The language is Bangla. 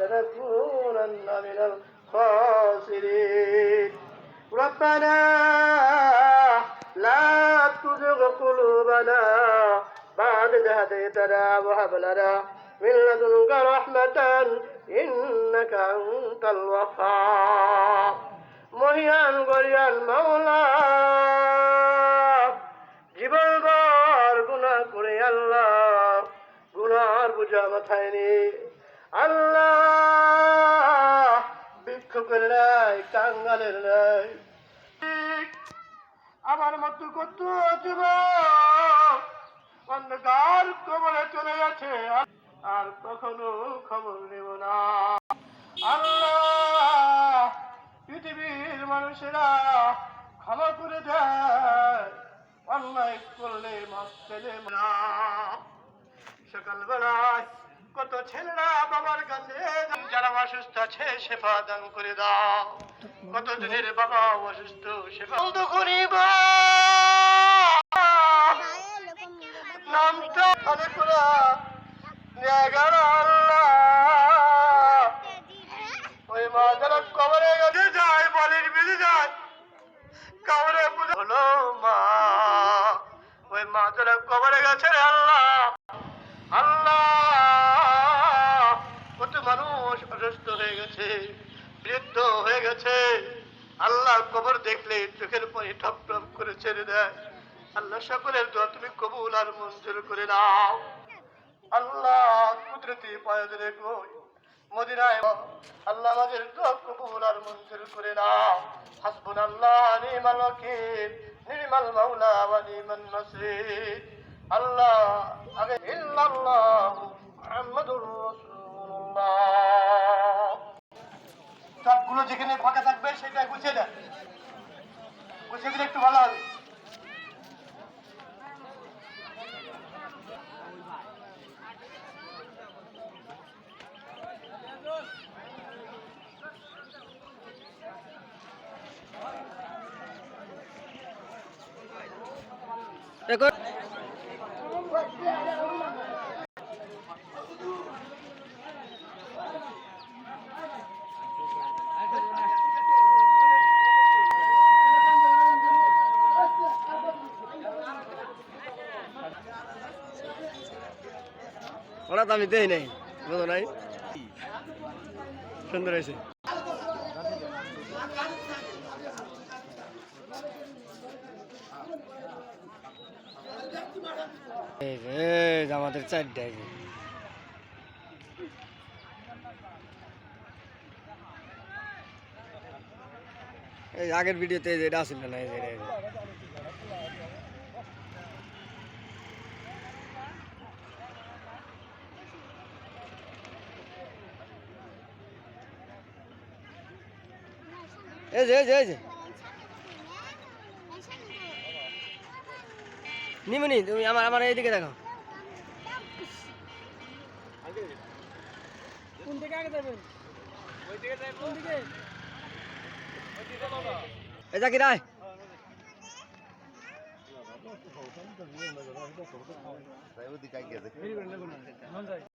لنكونن من الخاسرين ربنا لا تزغ قلوبنا بعد إذ هديتنا وهب لنا من لدنك رحمة إنك أنت الوهاب মহিয়ান গরিয়ান মাওলা জীবনভর গুনাহ করে আল্লাহ গুনার বোঝা মাথায় নিয়ে আল্লাহ ভিক্ষুকের নাই কাঙ্গালের নাই আমার মতো কত যুবক অন্ধকার কবরে চলে গেছে আর কখনো খবর নেব না আল্লাহ পৃথিবীর মানুষেরা ক্ষমা করে দেয় অন্যায় করলে মাফ পেলে না সকালবেলায় কত ছেলেরা বাবার কাছে যারা অসুস্থ আছে সেবা দান করে দাও কত দিনের বাবা অসুস্থ সেবা করিব নামটা করে ওই মা যারা কবরে গেছে যায় বলির বেঁধে যায় কবরে হলো মা ওই মা যারা কবরে গেছে আল্লাহ আল্লাহ কত মানুষ অসুস্থ হয়ে গেছে বৃদ্ধ হয়ে গেছে আল্লাহ কবর দেখলে চোখের পানি ঠপ ঠপ করে ছেড়ে দেয় আল্লাহ সকলের দোয়া তুমি কবুল আর মঞ্জুর করে নাও আল্লাহ কুদরতি পায়ে রেখো মদিনায় আল্লাহ আমাদের দোয়া কবুল আর মঞ্জুর করে নাও হাসবুনাল্লাহ নি'মাল ওয়াকিল নি'মাল মাওলা ওয়া নি'মান নাসির আল্লাহ আগে ইল্লাল্লাহ মুহাম্মাদুর রাসূলুল্লাহ সবগুলো যেখানে ফাঁকা থাকবে সেটা গুছিয়ে দেন গুছিয়ে দিলে একটু ভালো হবে ওরা তো আমি দেই নাই বুঝো নাই সুন্দর হয়েছে আমাদের চারটায় এই আগের ভিডিওতে যেটা আসছিল না এই যে নিমনি তুমি আমার এইদিকে দেখো কোন দিকে আগে যাবেন ওই দিকে যাই কোন দিকে ওই দিকে বাবা এই জাকির আয়